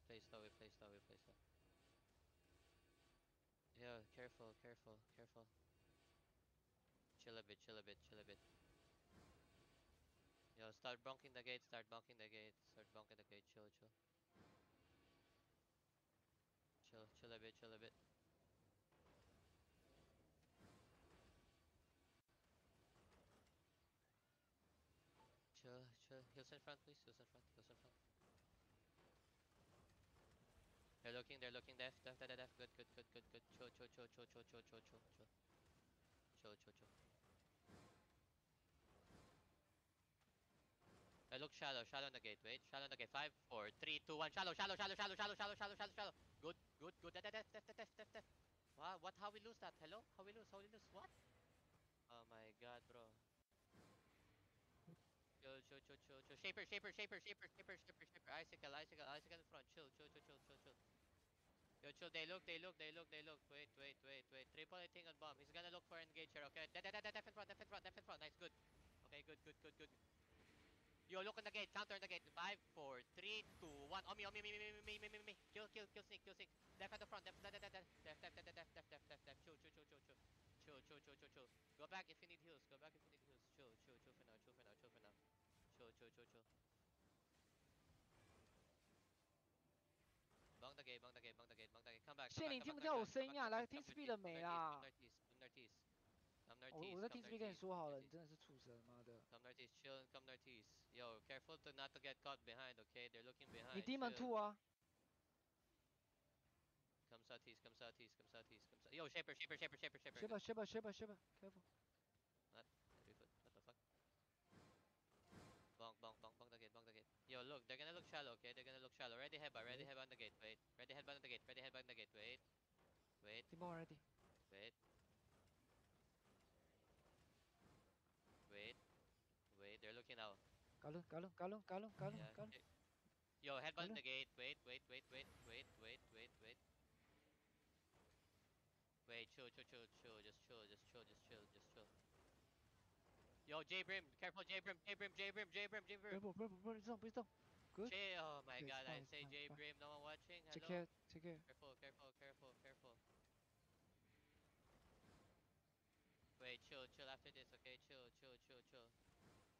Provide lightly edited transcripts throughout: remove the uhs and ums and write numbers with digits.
play slow, we play slow, we play slow. Yeah, careful, careful, careful. Chill a bit, chill a bit, chill a bit. Yo, start bonking the gate, start bonking the gate, start bonking the gate, chill, chill. Chill, chill a bit, chill a bit. Chill, chill. Heals in front, please. Heals in front, heals in front. They're looking, def, def, def, def. Good, good, good, good, good. Chill, chill, chill, chill, chill, chill, chill, chill, chill. Chill, chill, chill. I look shallow, shallow on the gate. Wait, shallow on the gate. 5, 4, 3, 2, 1. Shallow, shallow, shallow, shallow, shallow, shallow, shallow, shallow, shallow. Good, good, good. Def, def, def, def, def, def, def. Wow, what? How we lose that? Hello? How we lose? How we lose? What? Oh my god, bro. Chill, chill, chill, chill, chill. Shaper, shaper, shaper, shaper, shaper, shaper, shaper. Icicle, icicle, icicle in front. Chill, chill, chill, chill, chill, chill. Yo, chill. They look, they look, they look, they look. Wait, wait, wait, wait. Triple hitting on bomb. He's gonna look for engage here, okay? Def in front, def in front, def in front. Nice, good. Okay, good, good, good, good. Yo, look on the gate. Counter on the gate. 5, 4, 3, 2, 1. On me, on me, me. Kill, kill, kill, sneak, kill, sneak. Def at the front. Def, def, def, def, def, def, def, def, def, def, def. Chill, chill, chill, chill, chill. Chill, chill, chill, chill, chill. Go back if you need heals. Go back if you need heals. Chill, chill, chill for now. Chill for now. Chill for now. Chill, chill, chill, chill. Bang the gate, bang the gate, bang the gate, bang the gate. Come back, come 谢 back, 你 come 听 back 不听到我 northwest. Come 声音 back 啊？来 northwest. 听 Come speed 了 northeast, come 没 northeast, come 啦？northeast, come northeast. Come 我 northeast, 在 come 听 speed 跟你 northeast, 说 come 好了，你 northeast. 真的是畜生，妈的！Come northeast, chill and come northeast. Yo, careful to not to get caught behind, okay? They're looking 你 behind, Demon chill. Two 啊？Come southeast, come southeast, come southeast, come Yo, shaper, shaper, shaper, shaper, shaper. Good. Shaper careful。Not heavy foot. What the fuck? Bonk, bonk, bonk, bonk the gate, bonk the gate. Yo, look, they're gonna look shallow, okay? They're gonna look shallow. Ready headbutt, ready headbutt on the gate. Wait. Ready headbutt on the gate, ready headbutt on the gate. Wait. Wait. Demon ready。Wait. Wait. Wait. They're looking now. 搞luôn。Yeah. Yo, headbutt in the gate. Wait, wait, wait, wait, wait, wait, wait, wait. Wait, chill, chill, chill, chill. Just chill, just chill, just chill, just chill. Yo, J Brim, careful, J Brim, J Brim, J Brim, J Brim, J Brim.不是动，不是动。Good。J, oh my Okay, it's god, I fine, it's say fine, it's J fine. Brim, no one watching. Take Hello? care, take care. Careful, careful, careful, careful. Wait, chill, chill after this, okay? Chill, chill, chill, chill.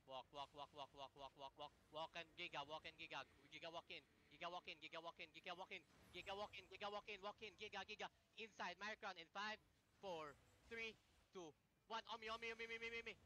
Walk, walk, walk, walk, walk, walk, walk, walk. Walk and Giga, walk and Giga. Giga walk in. Giga walk in, Giga walk in, Giga walk in. Giga walk in, Giga walk in, walk in, Giga, Giga. Inside, Maricron in 5, 4, 3, 2, 1. On me, on me, on me, me, me, me, me.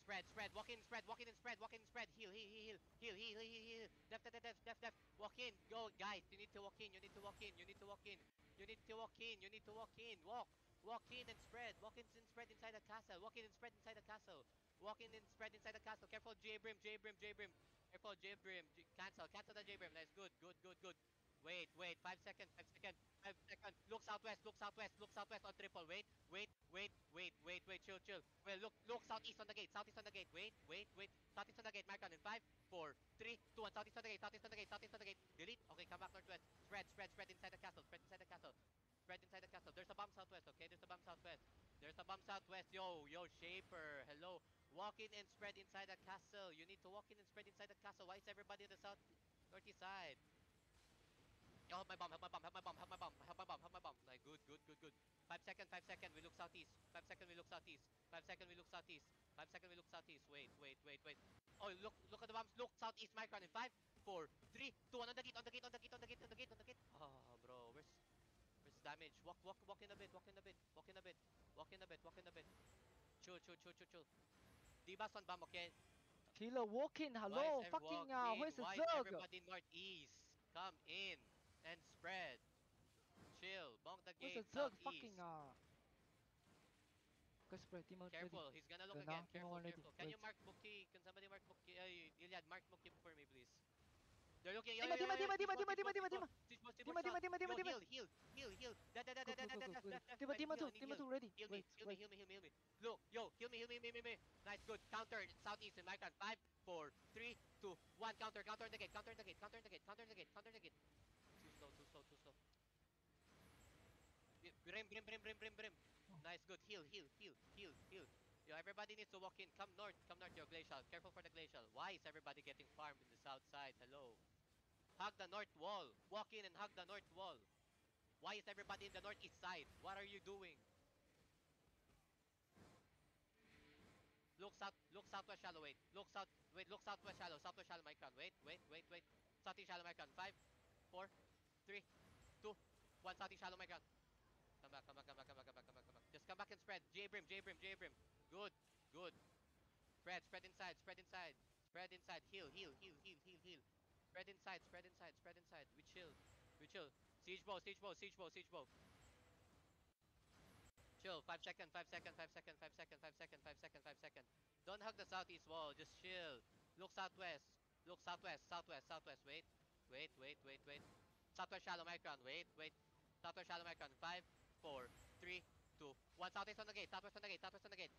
Spread, spread, walk in, spread, walk in and spread, walk in and spread. Heal, heal, heal, heal, heal, heal, heal, heal. Def, def, def, def, def. Walk in, go, guys. You need to walk in, you need to walk in, you need to walk in. You need to walk in, you need to walk in. Walk, walk in and spread. Walk in and spread inside the castle. Walk in and spread inside the castle. Walk in and spread inside the castle. Careful, J Brim, J Brim, J Brim. Careful, J Brim. Cancel, cancel the J Brim. Nice, good, good, good, good. Wait, wait, 5 seconds, 5 seconds. 5 seconds. Look southwest, look southwest, look southwest on triple. Wait, wait, wait, wait, wait, wait, chill, chill. Well, look southeast on the gate, southeast on the gate. Wait, wait, wait. Southeast on the gate, mark on in 5, 4, 3, 2, 1. Southeast on the gate, southeast on the gate, southeast on the gate. Delete. Okay, come back northwest. Spread, spread, spread inside the castle, spread inside the castle. Spread inside the castle. There's a bomb southwest, okay? There's a bomb southwest. There's a bomb southwest. Yo, yo, Shaper. Hello. Walk in and spread inside the castle. You need to walk in and spread inside the castle. Why is everybody on the south northeast side? Yo, help my bomb, help my bomb, help my bomb, help my bomb, help my bomb, help my bomb. Like, good, good, good, good. 5 seconds, 5 seconds, we look southeast. 5 seconds, we look southeast. 5 seconds, we look southeast. 5 seconds, we look southeast. Wait, wait, wait, wait. Oh, look at the bombs. Look southeast, Micron in 5, 4, 3, 2, 1. On the gate, on the gate, on the gate, on the gate, on the gate, on the gate. Oh, bro, where's damage? Walk in a bit, walk in a bit, walk in a bit, walk in a bit, walk in a bit. Chill, chill, chill, chill, chill. D-Bus on bomb, okay? Killer walking, Why is hello, every fucking walk in? 会是 Why is 这个？ everybody northeast? Come in and spread. Chill. Bonk the 会是 gate 这个 fucking southeast. Go spread, Demon ready。 Careful. He's gonna look 等 again. 啊 ，Demon Careful, one ready。careful. Can you Wait。mark Muki? Can somebody mark Muki? Iliad, mark Muki for me, please. They're looking. Yo, yo, Demon yo, yo, Demon yo. Demon Teach Demon boss, Demon teach boss, Demon teach Demon boss. Demon Teach boss, teach boss Demon shot. Demon Demon Demon Yo, Demon. heal, heal, heal, heal. Da, da, da, da, Good da, good da, good da. good good. Left, left. I Demon need Demon heal, I 2 need Demon heal. 2 ready. Heal me, Wait heal me, wait. heal me, heal me, heal me. Look, yo, heal me, heal me, me, me, me. Nice, good. Counter southeast in my count. 5, 4, 3, 2, 1. Counter, counter in the gate, counter in the gate, counter in the gate, counter in the gate, counter in the gate. Too slow, too slow, too slow. Brim, brim, brim, brim, brim, brim. Nice, good. Heal, heal, heal, heal, heal. Yo, everybody needs to walk in. Come north, yo, glacial. Careful for the glacial. Why is everybody getting farmed in the south side? Hello. Hug the north wall. Walk in and hug the north wall. Why is everybody in the northeast side? What are you doing? Look south. Look southwest shallow. Wait. Look south. Wait. Look southwest shallow. Southwest shallow. Micron. Wait. Wait. Wait. Wait. Southeast shallow. Micron. 5, 4, 3, 2, 1. Southeast shallow. Micron. Come back. Come back. Come back. Come back. Come back. Come back. Come back. Just come back and spread. J Brim. J Brim. J Brim. Good. Good. Spread. Spread inside. Spread inside. Spread inside. Heal. Heal. Heal. Heal. Heal. Heal. Spread inside. Spread inside. Spread inside. We chill. We chill. Siege bow. Siege bow. Siege bow. Siege bow. Chill. 5 seconds. 5 seconds. 5 seconds. 5 seconds. 5 seconds. 5 seconds. 5 seconds. Don't hug the southeast wall. Just chill. Look southwest. Look southwest. Southwest. Southwest. Wait. Wait. Wait. Wait. Wait. Southwest shallow micron. Wait. Wait. Southwest shallow micron. 5, 4, 3, 2, 1. Southeast on the gate. Southwest on the gate. Southwest on the gate.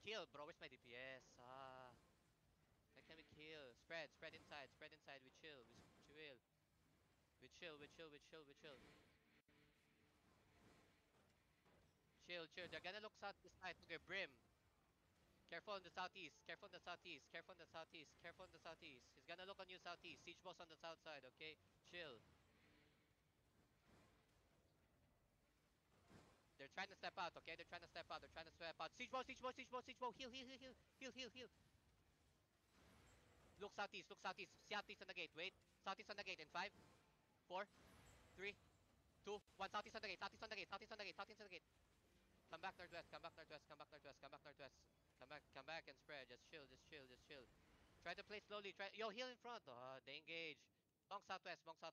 Kill, bro. Where's my DPS? I can't be kill. Spread. Spread inside. Spread inside. We chill. We chill. We chill. We chill. We chill. We chill. Chill. Chill. They're gonna look south this side. Okay, Brim. Careful on the southeast. Careful on the southeast. Careful on the southeast. Careful on the southeast. He's gonna look on you southeast. Siege boss on the south side, okay? Chill. They're trying to step out, okay? They're trying to step out. They're trying to step out. Siege boss, siege boss, siege boss, siege boss. Heal, heal, heal, heal, heal, heal, heal. Look southeast, look southeast. Southeast on the gate. Wait. Southeast on the gate in 5, 4, 3, 2, 1. Southeast on the gate. Southeast on the gate. Southeast on the gate. Southeast on the gate. Come back northwest. Come back northwest. Come back northwest. Come back northwest. Come back and spread. Just chill. Just chill. Just chill. Try to play slowly. Try. Yo, heal in front. They engage. Monk southwest. Monk south.